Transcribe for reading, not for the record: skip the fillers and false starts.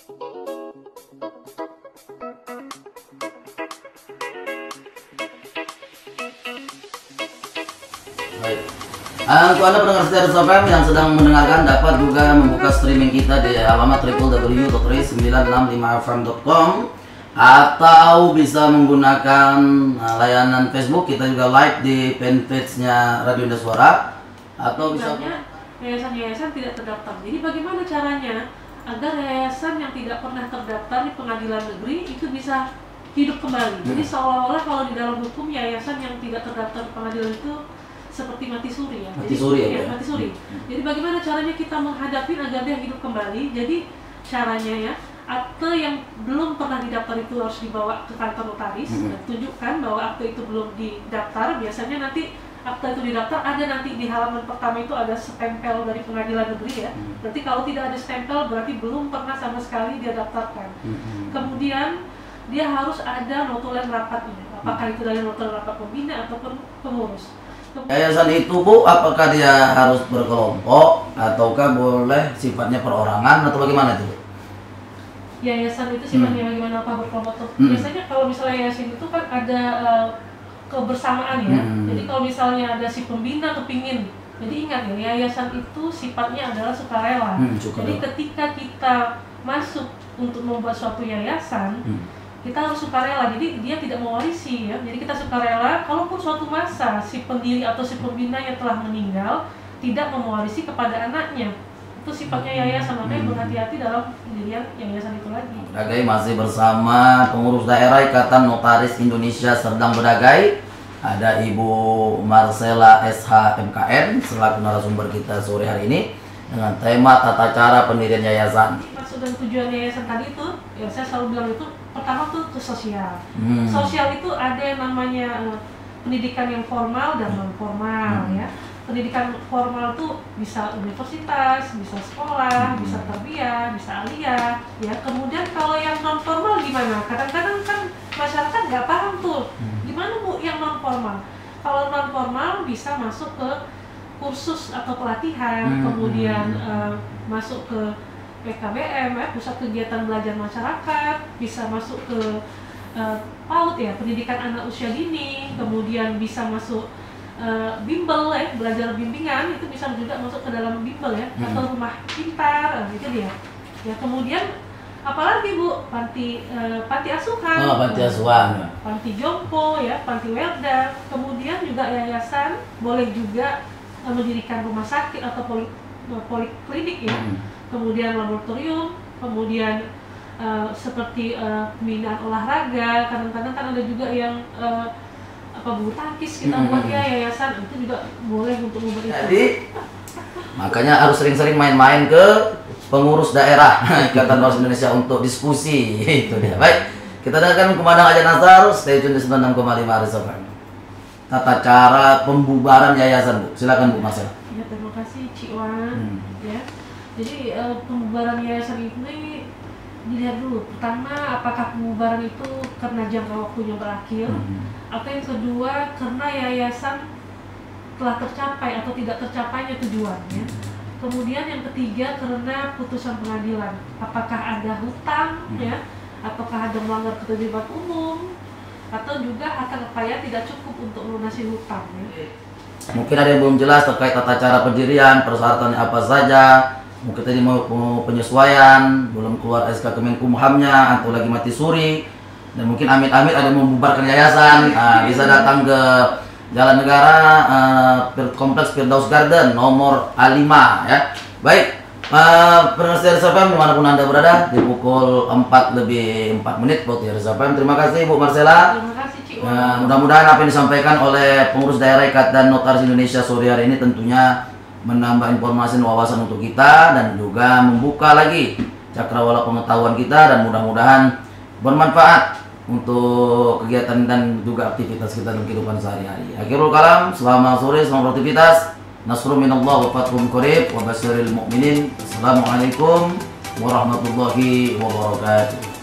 Baik. Untuk Anda pendengar setia Rizal FM yang sedang mendengarkan, dapat juga membuka streaming kita di alamat www.965fm.com atau bisa menggunakan layanan Facebook. Kita juga live di fanpage-nya Radio Indah Suara, atau bisa yayasan-yayasan tidak terdaftar. Jadi bagaimana caranya agar yayasan yang tidak pernah terdaftar di pengadilan negeri itu bisa hidup kembali? Jadi seolah-olah kalau di dalam hukum yayasan yang tidak terdaftar di pengadilan itu seperti mati suri ya. Mati suri ya. Mati suri. Jadi bagaimana caranya kita menghadapi agar dia hidup kembali? Jadi caranya ya, akte yang belum pernah didaftar itu harus dibawa ke kantor notaris dan tunjukkan bahwa akte itu belum didaftar. Biasanya nanti akte itu didaftar, ada nanti di halaman pertama itu ada stempel dari pengadilan negeri ya. Berarti kalau tidak ada stempel berarti belum pernah sama sekali dia daftarkan. Kemudian dia harus ada notulen rapatnya. Apakah itu dari notulen rapat pembina ataupun pengurus. Yayasan itu Bu, apakah dia harus berkelompok ataukah boleh sifatnya perorangan atau bagaimana itu Bu? Yayasan itu sifatnya bagaimana, apa berkelompok tuh? Biasanya kalau misalnya yayasan itu kan ada kebersamaan ya. Jadi kalau misalnya ada si pembina kepingin, jadi ingat ya, yayasan itu sifatnya adalah sukarela. Jadi ketika kita masuk untuk membuat suatu yayasan, kita harus sukarela, jadi dia tidak mewarisi ya. Jadi kita sukarela, kalaupun suatu masa si pendiri atau si pembina yang telah meninggal tidak mewarisi kepada anaknya, itu sifatnya yayasan. Makanya berhati-hati dalam pendirian yayasan itu lagi. Bedagai masih bersama pengurus daerah Ikatan Notaris Indonesia Serdang Bedagai. Ada Ibu Marcella SH MKN selaku narasumber kita sore hari ini dengan tema tata cara pendirian yayasan. Maksud dan tujuan yayasan tadi itu, ya saya selalu bilang itu pertama tuh ke sosial. Sosial itu ada yang namanya pendidikan yang formal dan non formal ya. Pendidikan formal tuh bisa universitas, bisa sekolah, bisa tarbiyah, bisa aliyah ya. Kemudian kalau yang non formal gimana? Kadang-kadang kan masyarakat nggak paham tuh gimana Bu yang non formal. Kalau non formal bisa masuk ke kursus atau pelatihan, kemudian masuk ke PKBM ya, pusat kegiatan belajar masyarakat, bisa masuk ke PAUD ya, pendidikan anak usia dini, kemudian bisa masuk bimbel ya, belajar bimbingan, itu bisa juga masuk ke dalam bimbel ya, atau rumah pintar gitu dia. Ya kemudian apalagi Bu, panti asuhan, Panti asuhan, panti jompo ya, panti werda, kemudian juga yayasan boleh juga mendirikan rumah sakit atau poliklinik ya. Kemudian laboratorium, kemudian seperti pembinaan olahraga, kadang-kadang kan ada juga yang bulu tangkis kita buat ya, yayasan itu juga boleh untuk memberi. Jadi makanya harus sering-sering main-main ke pengurus daerah Ikatan Notaris Indonesia untuk diskusi. Itu dia. Baik, kita dengarkan kumandang Ajan Nasar, stay tune di 96,5 Rizal FM. Tata cara pembubaran yayasan Bu, silakan Bu Marcella. Ya terima kasih Cik Wan. Ya. Jadi pembubaran yayasan ini dilihat dulu. Pertama, apakah pembubaran itu karena jangka waktunya berakhir, atau yang kedua karena yayasan telah tercapai atau tidak tercapainya tujuannya. Kemudian yang ketiga karena putusan pengadilan. Apakah ada hutang ya, ataukah ada melanggar ketertiban umum, atau juga harta kekayaan tidak cukup untuk melunasi hutang ya. Mungkin ada yang belum jelas terkait tata cara pendirian, persyaratannya apa saja. Mungkin tadi mau penyesuaian, belum keluar SK Kemenkumhamnya atau lagi mati suri, dan mungkin amit-amit ada yang membubarkan yayasan. Bisa datang ke Jalan Negara, Kompleks Firdaus Garden nomor A5 ya. Baik, pendengar Rizal FM dimanapun Anda berada, di pukul 4:04 waktu Rizal FM. Terima kasih Bu Marcella. Terima kasih Cik. Mudah-mudahan apa yang disampaikan oleh pengurus daerah Ikatan Notaris Indonesia sore hari ini tentunya menambah informasi dan wawasan untuk kita, dan juga membuka lagi cakrawala pengetahuan kita, dan mudah-mudahan bermanfaat untuk kegiatan dan juga aktivitas kita dalam kehidupan sehari-hari. Akhirul kalam, selamat sore, selamat beraktivitas. Nasrul minallah wa fathun qarib wa basyiril mu'minin. Assalamualaikum warahmatullahi wabarakatuh.